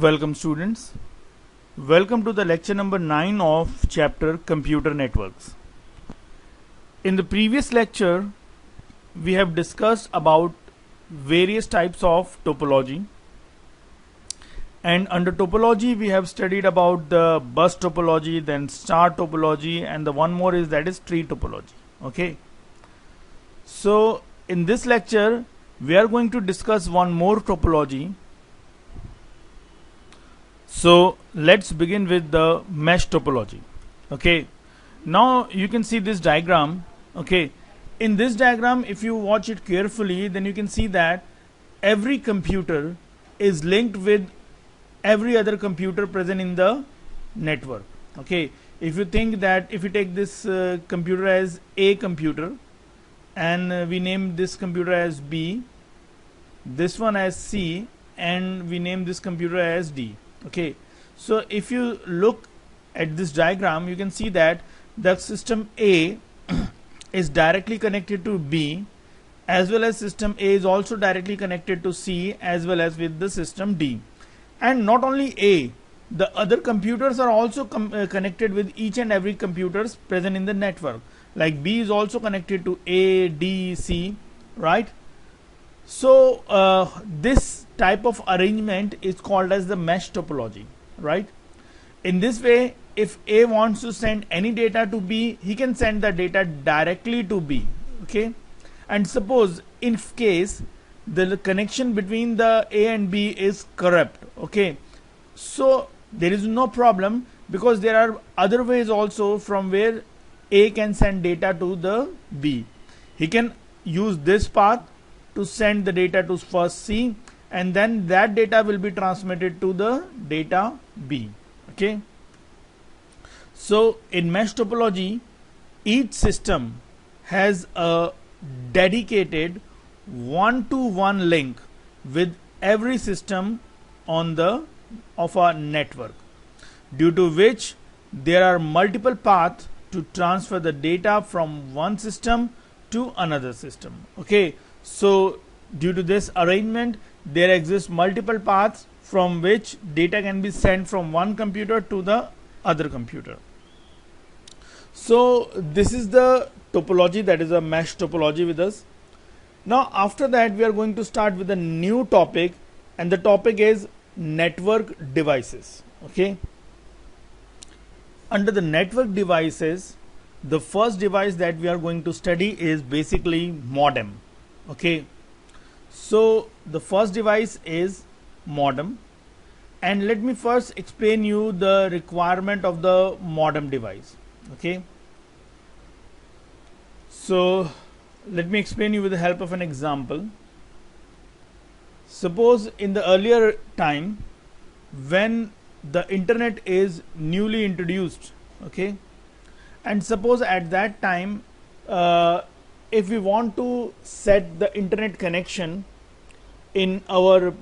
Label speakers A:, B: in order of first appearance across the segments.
A: Welcome students. Welcome to the lecture number 9 of chapter Computer Networks. In the previous lecture, we have discussed about various types of topology. And under topology, we have studied about the bus topology, then star topology, and the one more is that is tree topology. Okay. So in this lecture, we are going to discuss one more topology. So let's begin with the mesh topology. Okay, now you can see this diagram. Okay, in this diagram, if you watch it carefully, then you can see that every computer is linked with every other computer present in the network. Okay, if you think that if you take this computer as A computer and we name this computer as B, this one as C, and we name this computer as D. Okay, so if you look at this diagram, you can see that the system A is directly connected to B, as well as system A is also directly connected to C, as well as with the system D. And not only A, the other computers are also connected with each and every computers present in the network. Like B is also connected to A, D, C, right? So this type of arrangement is called as the mesh topology, right? In this way, if A wants to send any data to B, he can send the data directly to B. Okay, and suppose in case the connection between the A and B is corrupt, okay, so there is no problem, because there are other ways also from where A can send data to the B. He can use this path to send the data to first C, and then that data will be transmitted to the data B. Okay, so in mesh topology, each system has a dedicated one-to-one link with every system on the of a network, due to which there are multiple paths to transfer the data from one system to another system. Okay, so due to this arrangement, there exist multiple paths from which data can be sent from one computer to the other computer. So this is the topology, that is a mesh topology with us. Now after that, we are going to start with a new topic, and the topic is network devices. Okay, under the network devices, the first device that we are going to study is basically modem. Okay, so the first device is modem, and let me first explain you the requirement of the modem device. Okay, so let me explain you with the help of an example. Suppose in the earlier time, when the internet is newly introduced, okay, and suppose at that time if we want to set the internet connection in our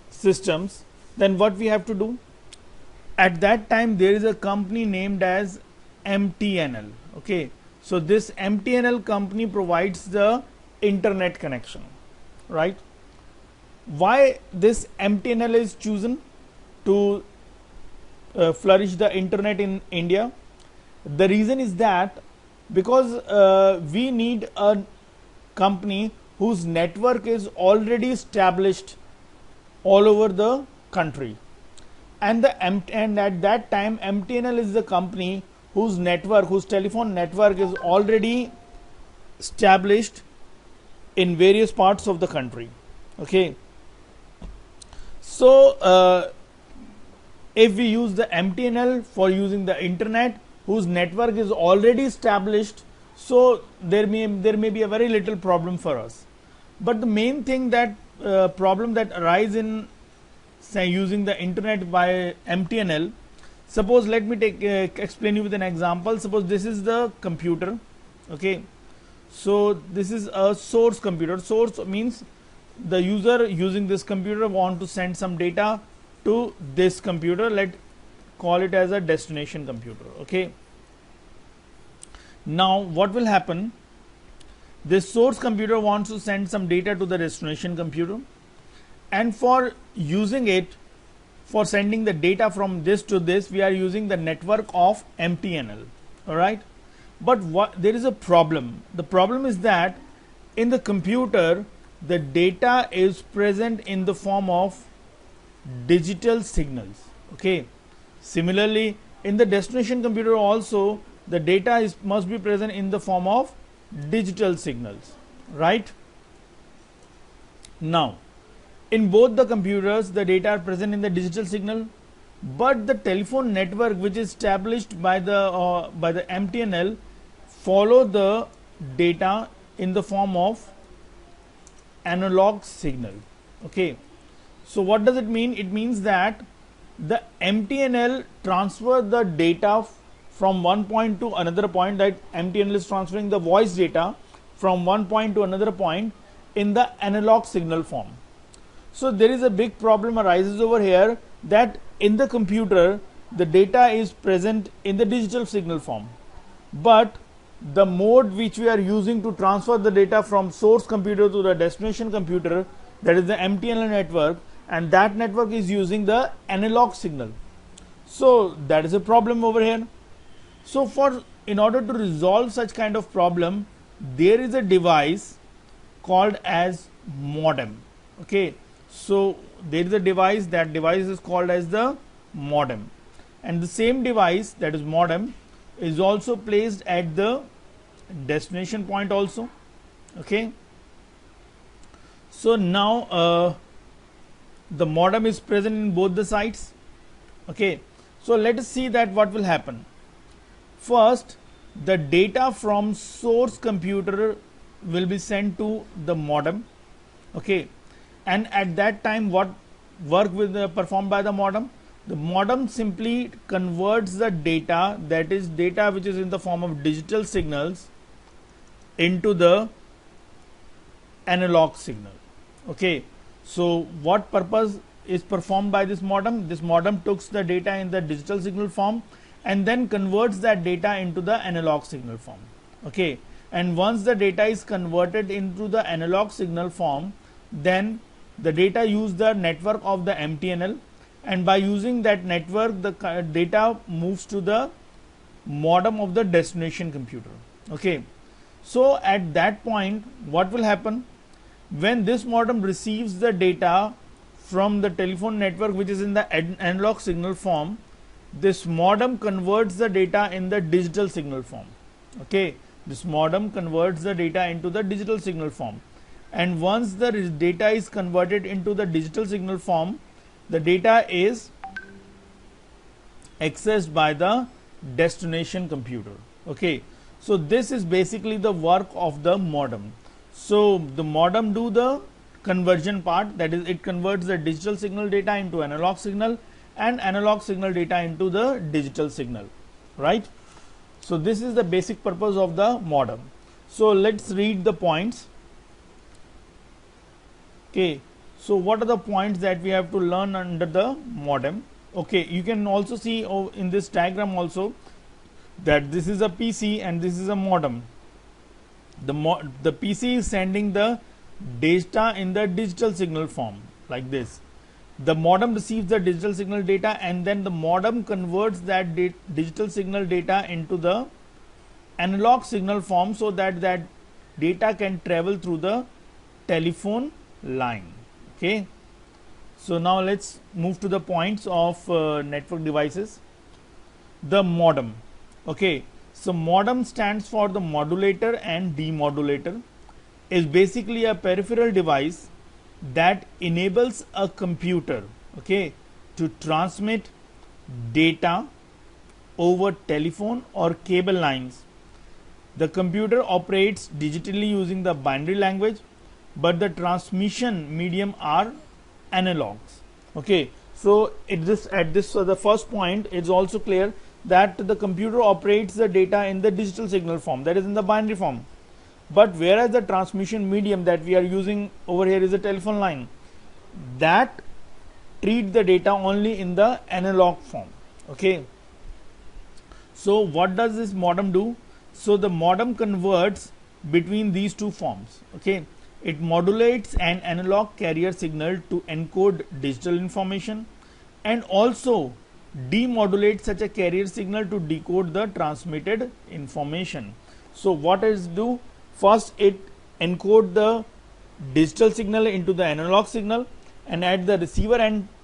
A: systems, then what we have to do? At that time, there is a company named as MTNL. Okay, so this MTNL company provides the internet connection, right? Why this MTNL is chosen to flourish the internet in India? The reason is that because we need a company whose network is already established all over the country, and at that time MTNL is the company whose network, whose telephone network is already established in various parts of the country. Okay, so if we use the MTNL for using the internet whose network is already established, so there may be a very little problem for us. But the main thing that problem that arise in say using the internet by MTNL, suppose let me explain you with an example. Suppose this is the computer. Okay, so this is a source computer. Source means the user using this computer want to send some data to this computer. Let call it as a destination computer. Okay, now what will happen? This source computer wants to send some data to the destination computer, and for using it, for sending the data from this to this, we are using the network of MTNL. All right, but there is a problem. The problem is that in the computer, the data is present in the form of digital signals. Okay, similarly in the destination computer also, the data must be present in the form of digital signals, right? Now in both the computers, the data are present in the digital signal, but the telephone network which is established by the MTNL follow the data in the form of analog signal. Okay, so what does it mean? It means that the MTNL transfer the data from one point to another point, that MTNL is transferring the voice data from one point to another point in the analog signal form. So there is a big problem arises over here, that in the computer the data is present in the digital signal form, but the mode which we are using to transfer the data from source computer to the destination computer, that is the MTNL network, and that network is using the analog signal. So that is a problem over here. So in order to resolve such kind of problem, there is a device called as modem. Okay, so there is a device, that device is called as the modem, and the same device, that is modem, is also placed at the destination point also. Okay, so now the modem is present in both the sites. Okay, so let us see that what will happen. First, the data from source computer will be sent to the modem. Okay, and at that time what work will be performed by the modem? The modem simply converts the data, that is data which is in the form of digital signals, into the analog signal. Okay, so what purpose is performed by this modem? This modem takes the data in the digital signal form and then converts that data into the analog signal form. Okay, and once the data is converted into the analog signal form, then the data use the network of the MTNL, and by using that network the data moves to the modem of the destination computer. Okay, so at that point what will happen? When this modem receives the data from the telephone network which is in the analog signal form, this modem converts the data in the digital signal form. Okay, this modem converts the data into the digital signal form, and once the data is converted into the digital signal form, the data is accessed by the destination computer. Okay, so this is basically the work of the modem. So the modem do the conversion part, that is it converts the digital signal data into analog signal and analog signal data into the digital signal, right? So this is the basic purpose of the modem. So let's read the points. Okay, so what are the points that we have to learn under the modem? Okay, you can also see in this diagram also that this is a PC and this is a modem. The PC is sending the data in the digital signal form like this. The modem receives the digital signal data, and then the modem converts that digital signal data into the analog signal form, so that that data can travel through the telephone line. Okay, so now let's move to the points of network devices. The modem. Okay, so modem stands for the modulator and demodulator. Is basically a peripheral device that enables a computer, okay, to transmit data over telephone or cable lines. The computer operates digitally using the binary language, but the transmission medium are analogs. Okay, so the first point, it's also clear that the computer operates the data in the digital signal form, that is in the binary form. But whereas the transmission medium that we are using over here is a telephone line, that treat the data only in the analog form. Okay, so what does this modem do? So the modem converts between these two forms. Okay, it modulates an analog carrier signal to encode digital information, and also demodulate such a carrier signal to decode the transmitted information. So what does it do? First it encode the digital signal into the analog signal, and at the receiver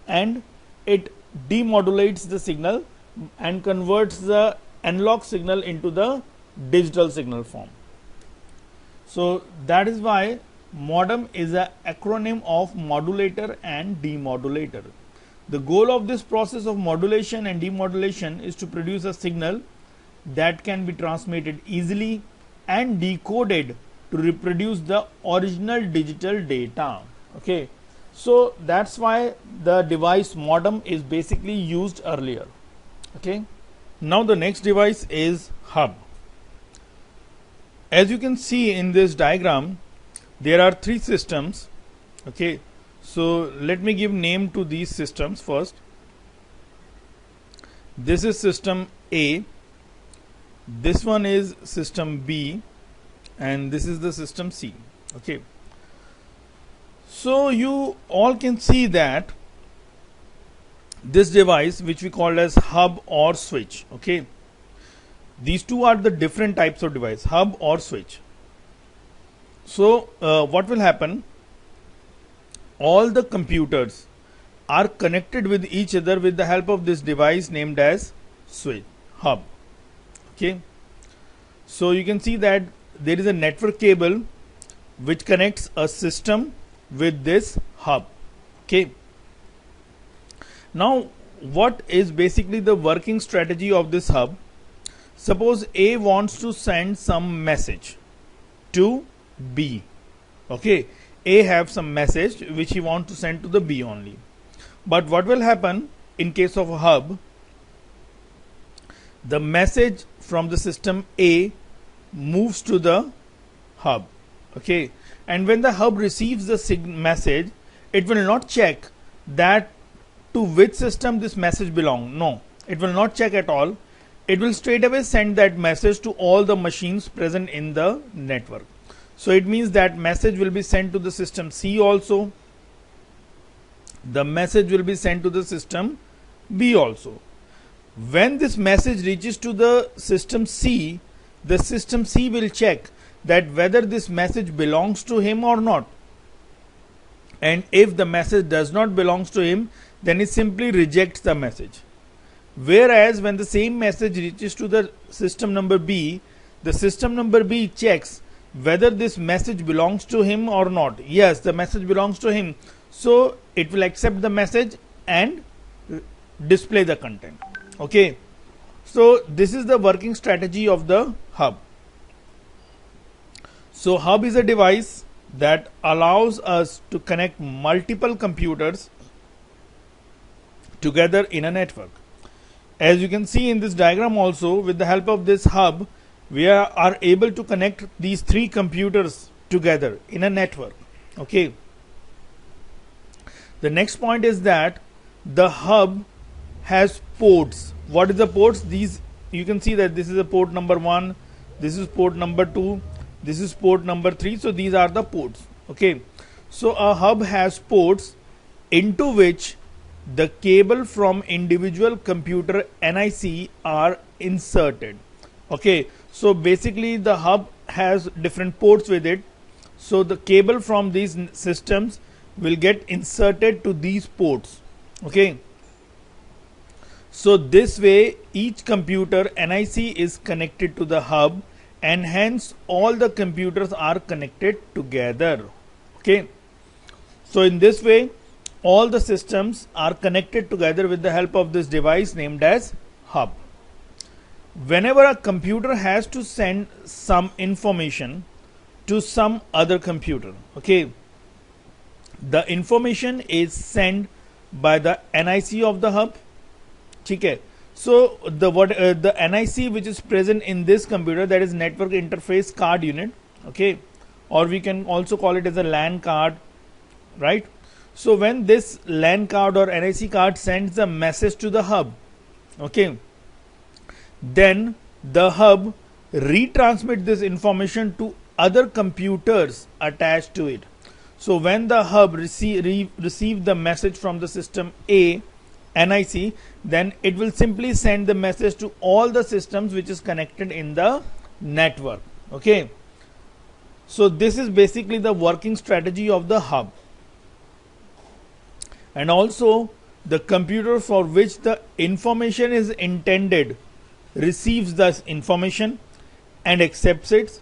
A: end it demodulates the signal and converts the analog signal into the digital signal form. So that is why modem is an acronym of modulator and demodulator. The goal of this process of modulation and demodulation is to produce a signal that can be transmitted easily and decoded to reproduce the original digital data. Okay, so that's why the device modem is basically used earlier. Okay, now the next device is hub. As you can see in this diagram, there are three systems. Okay, so let me give name to these systems first. This is system A, this one is system B, and this is the system C. Okay, so you all can see that this device, which we call as hub or switch, okay, these two are the different types of device, hub or switch. So what will happen? All the computers are connected with each other with the help of this device named as switch, hub. Okay, so you can see that there is a network cable which connects a system with this hub. Okay, now what is basically the working strategy of this hub? Suppose A wants to send some message to B. Okay, A have some message which he wants to send to the B only. But what will happen in case of a hub? The message from the system A moves to the hub. Okay, and when the hub receives the message, it will not check that to which system this message belongs. No, it will not check at all. It will straight away send that message to all the machines present in the network. So it means that message will be sent to the system C also. The message will be sent to the system B also. When this message reaches to the system C will check that whether this message belongs to him or not. And if the message does not belongs to him, then it simply rejects the message. Whereas when the same message reaches to the system number B, the system number B checks whether this message belongs to him or not. Yes, the message belongs to him. So it will accept the message and display the content. Okay, so this is the working strategy of the hub. So hub is a device that allows us to connect multiple computers together in a network. As you can see in this diagram also, with the help of this hub, we are able to connect these three computers together in a network. Okay. The next point is that the hub has ports. What is the ports? These, you can see that this is a port number 1, this is port number 2, this is port number 3. So these are the ports. Okay. So a hub has ports into which the cable from individual computer NIC are inserted. Okay, so basically the hub has different ports with it. So the cable from these systems will get inserted to these ports. Okay, so this way each computer NIC is connected to the hub, and hence all the computers are connected together. Okay, so in this way all the systems are connected together with the help of this device named as hub. Whenever a computer has to send some information to some other computer, okay, the information is sent by the NIC of the hub. Okay, so the NIC which is present in this computer, that is network interface card unit, okay, or we can also call it as a LAN card, right? So when this LAN card or NIC card sends a message to the hub, okay, then the hub retransmit this information to other computers attached to it. So when the hub receive the message from the system A NIC, then it will simply send the message to all the systems which is connected in the network. Okay, so this is basically the working strategy of the hub. And also the computer for which the information is intended receives the information and accepts it,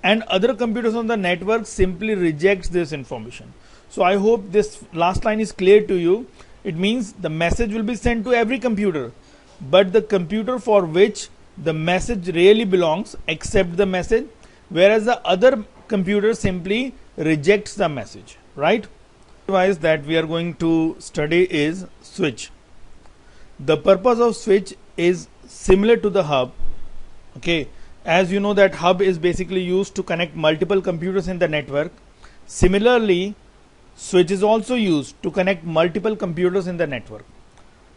A: and other computers on the network simply rejects this information. So I hope this last line is clear to you. It means the message will be sent to every computer, but the computer for which the message really belongs accepts the message, whereas the other computer simply rejects the message, right? Device that we are going to study is switch. The purpose of switch is similar to the hub. Okay, as you know that hub is basically used to connect multiple computers in the network. Similarly, switch is also used to connect multiple computers in the network.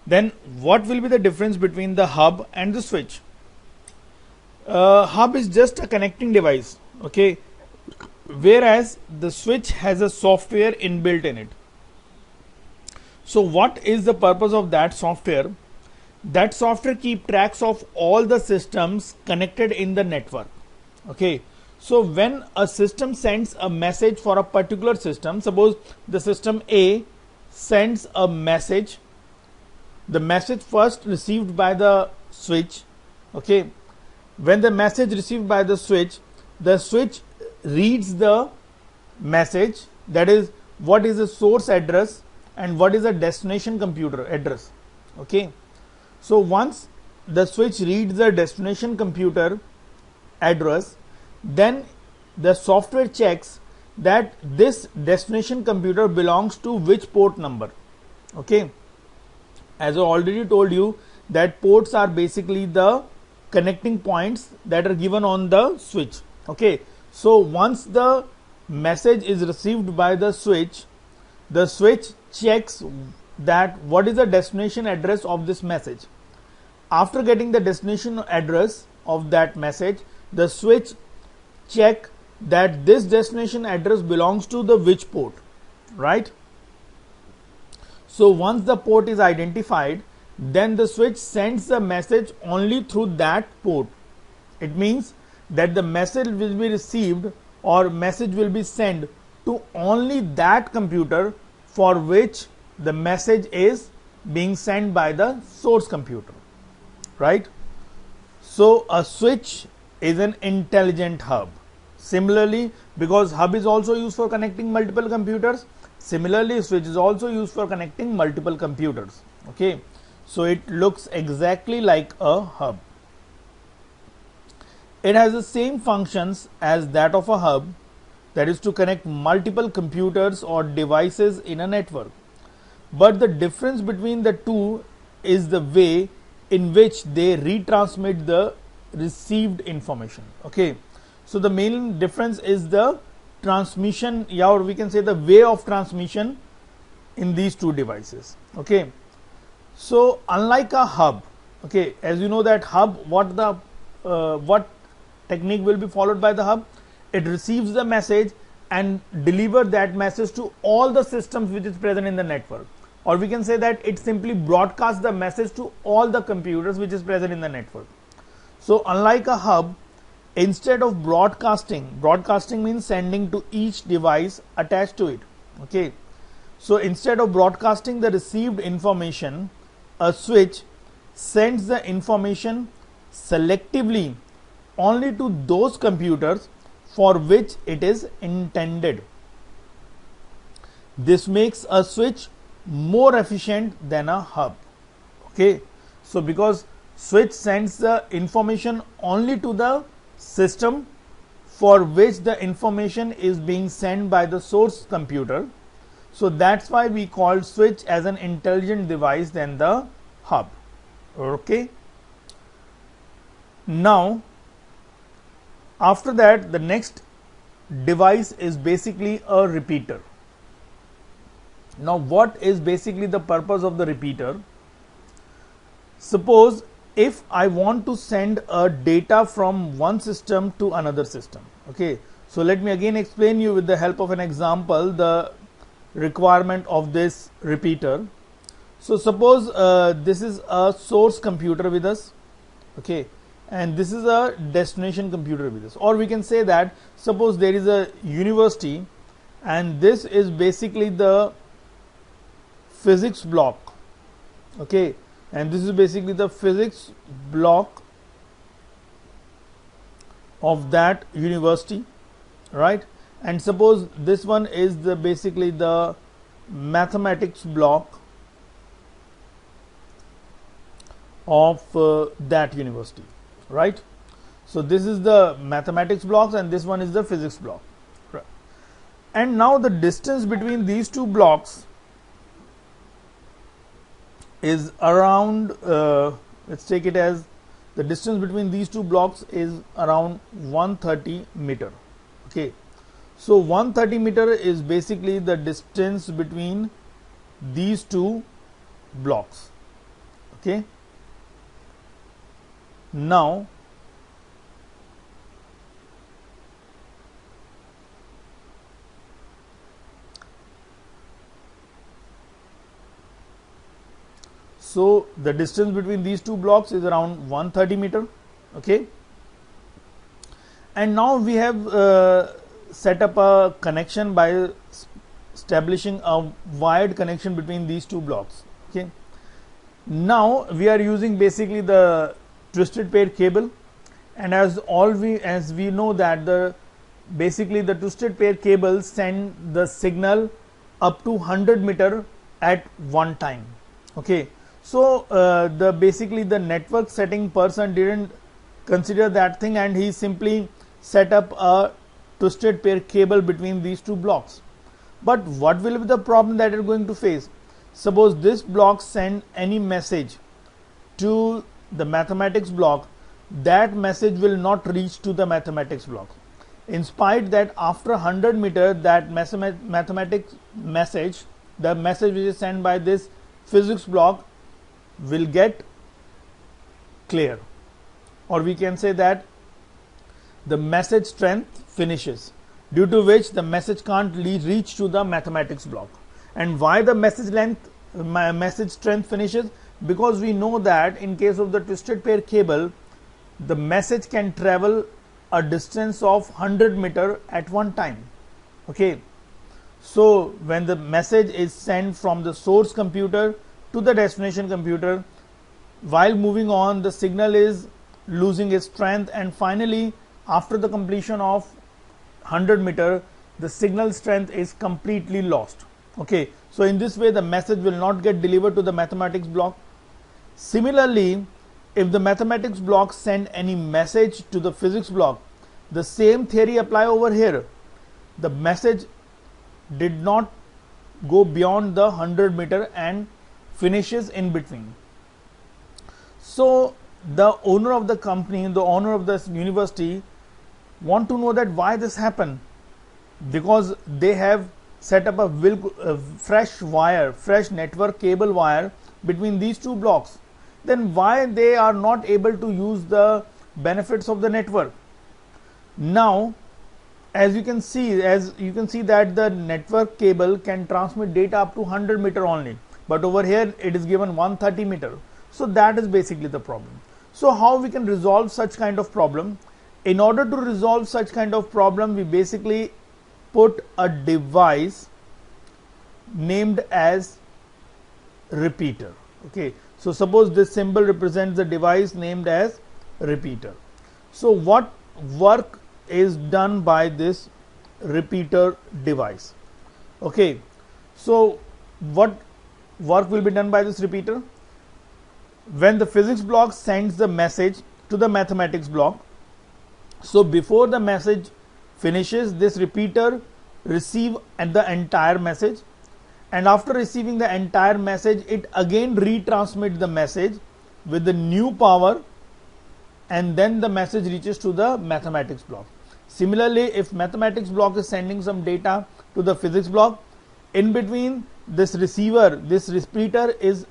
A: Then what will be the difference between the hub and the switch? Hub is just a connecting device, okay, whereas the switch has a software inbuilt in it. So what is the purpose of that software? That software keep tracks of all the systems connected in the network. Okay, so when a system sends a message for a particular system, suppose the system A sends a message, the message first received by the switch. Okay, when the message received by the switch reads the message, that is what is the source address and what is the destination computer address. Okay, so once the switch reads the destination computer address, then the software checks that this destination computer belongs to which port number. Okay, as I already told you that ports are basically the connecting points that are given on the switch. Okay, so once the message is received by the switch checks that what is the destination address of this message. After getting the destination address of that message, the switch check that this destination address belongs to the which port, right? So once the port is identified, then the switch sends the message only through that port. It means that the message will be received or message will be sent to only that computer for which the message is being sent by the source computer, right? So a switch is an intelligent hub. Similarly, because hub is also used for connecting multiple computers, similarly switch is also used for connecting multiple computers. Okay, so it looks exactly like a hub. It has the same functions as that of a hub, that is to connect multiple computers or devices in a network. But the difference between the two is the way in which they retransmit the received information. Okay, so the main difference is the transmission, or we can say the way of transmission in these two devices. Okay, so unlike a hub, okay, as you know that hub, what technique will be followed by the hub? It receives the message and deliver that message to all the systems which is present in the network, or we can say that it simply broadcasts the message to all the computers which is present in the network. So unlike a hub, instead of broadcasting means sending to each device attached to it. Okay, so instead of broadcasting the received information, a switch sends the information selectively only to those computers for which it is intended. This makes a switch more efficient than a hub. Okay, so because switch sends the information only to the system for which the information is being sent by the source computer, so that's why we call switch as an intelligent device than the hub. Okay, now after that, the next device is basically a repeater. Now what is basically the purpose of the repeater? Suppose if I want to send a data from one system to another system. Okay, so let me again explain you with the help of an example the requirement of this repeater. So suppose this is a source computer with us, okay, and this is a destination computer with us, or we can say that suppose there is a university and this is basically the physics block, okay, and this is basically the physics block of that university, right? And suppose this one is the basically the mathematics block of that university, right? So this is the mathematics blocks and this one is the physics block, right? And now the distance between these two blocks is around let's take it as the distance between these two blocks is around 130 meter, okay. So 130 meter is basically the distance between these two blocks, okay. Now so the distance between these two blocks is around 130 meter, okay. And now we have set up a connection by establishing a wired connection between these two blocks, okay. Now we are using basically the twisted pair cable, and as we know that the basically the twisted pair cable send the signal up to 100 meter at one time, okay. So the basically the network setting person didn't consider that thing, and he simply set up a twisted pair cable between these two blocks. But what will be the problem that you're going to face? Suppose this block send any message to the mathematics block, that message will not reach to the mathematics block, in spite that after 100 meter that mathematics message, the message which is sent by this physics block will get clear, or we can say that the message strength finishes, due to which the message can't reach to the mathematics block. And why the message strength finishes? Because we know that in case of the twisted pair cable, the message can travel a distance of 100 meter at one time, okay. So when the message is sent from the source computer to the destination computer, while moving on the signal is losing its strength, and finally after the completion of 100 meter the signal strength is completely lost, okay. So in this way the message will not get delivered to the mathematics block. Similarly, if the mathematics block send any message to the physics block, the same theory apply over here. The message did not go beyond the 100 meter and finishes in between. So the owner of the company, the owner of this university want to know that why this happened, because they have set up a fresh network cable wire between these two blocks. Then why they are not able to use the benefits of the network? Now as you can see that the network cable can transmit data up to 100 meter only, but over here it is given 130 meter. So that is basically the problem. So how we can resolve such kind of problem? In order to resolve such kind of problem, we basically put a device named as repeater, okay. So suppose this symbol represents the device named as repeater. So what work is done by this repeater device, okay. So what work will be done by this repeater? When the physics block sends the message to the mathematics block, so before the message finishes, this repeater receive the entire message, and after receiving the entire message it again retransmits the message with the new power, and then the message reaches to the mathematics block. Similarly, if mathematics block is sending some data to the physics block, in between this repeater is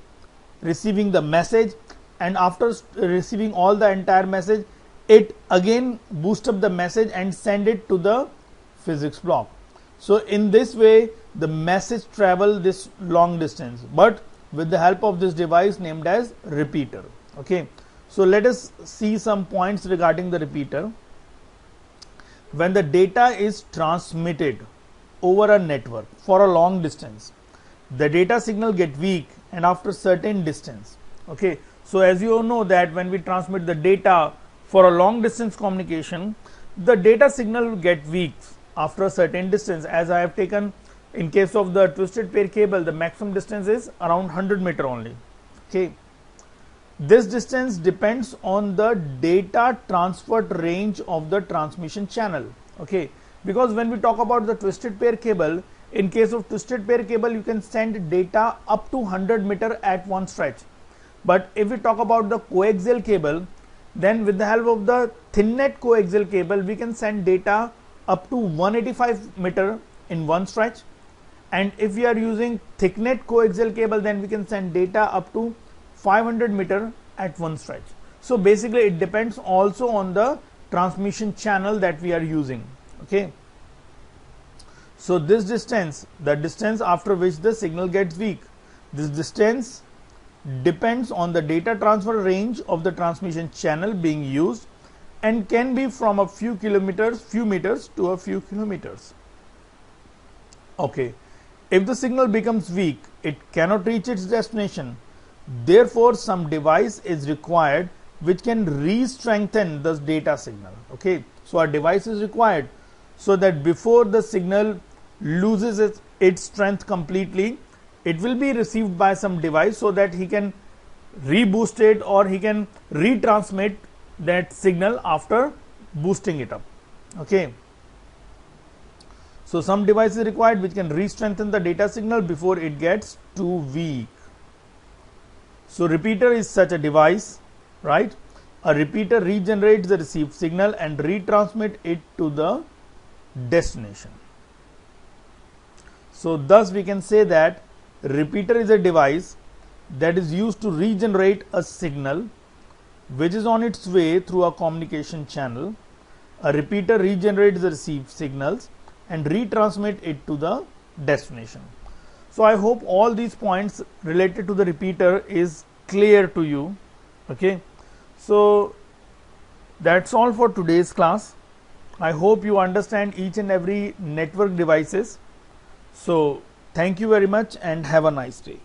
A: receiving the message, and after receiving all the entire message, it again boosts up the message and send it to the physics block. So in this way the message travel this long distance, but with the help of this device named as repeater. Okay, so let us see some points regarding the repeater. When the data is transmitted over a network for a long distance, the data signal get weak and after certain distance. Okay, so as you all know that when we transmit the data for a long distance communication, the data signal will get weak after a certain distance. As I have taken in case of the twisted pair cable, the maximum distance is around 100 meter only. Okay, this distance depends on the data transferred range of the transmission channel. Okay, because when we talk about the twisted pair cable, in case of twisted pair cable, you can send data up to 100 meter at one stretch. But if we talk about the coaxial cable, then with the help of the thin net coaxial cable, we can send data up to 185 meter in one stretch. And if we are using thick net coaxial cable, then we can send data up to 500 meter at one stretch. So basically it depends also on the transmission channel that we are using. Okay, so this distance, the distance after which the signal gets weak, this distance depends on the data transfer range of the transmission channel being used and can be from a few meters to a few kilometers. Okay, if the signal becomes weak, it cannot reach its destination. Therefore, some device is required which can re-strengthen the data signal. Okay, so a device is required so that before the signal loses its strength completely, it will be received by some device so that he can reboost it or he can retransmit that signal after boosting it up. Okay, so some device is required which can re-strengthen the data signal before it gets too weak. So repeater is such a device, right? A repeater regenerates the received signal and retransmit it to the destination. So thus we can say that repeater is a device that is used to regenerate a signal which is on its way through a communication channel. A repeater regenerates the received signals and retransmit it to the destination. So I hope all these points related to the repeater is clear to you. Okay, so that's all for today's class. I hope you understand each and every network devices. So thank you very much and have a nice day.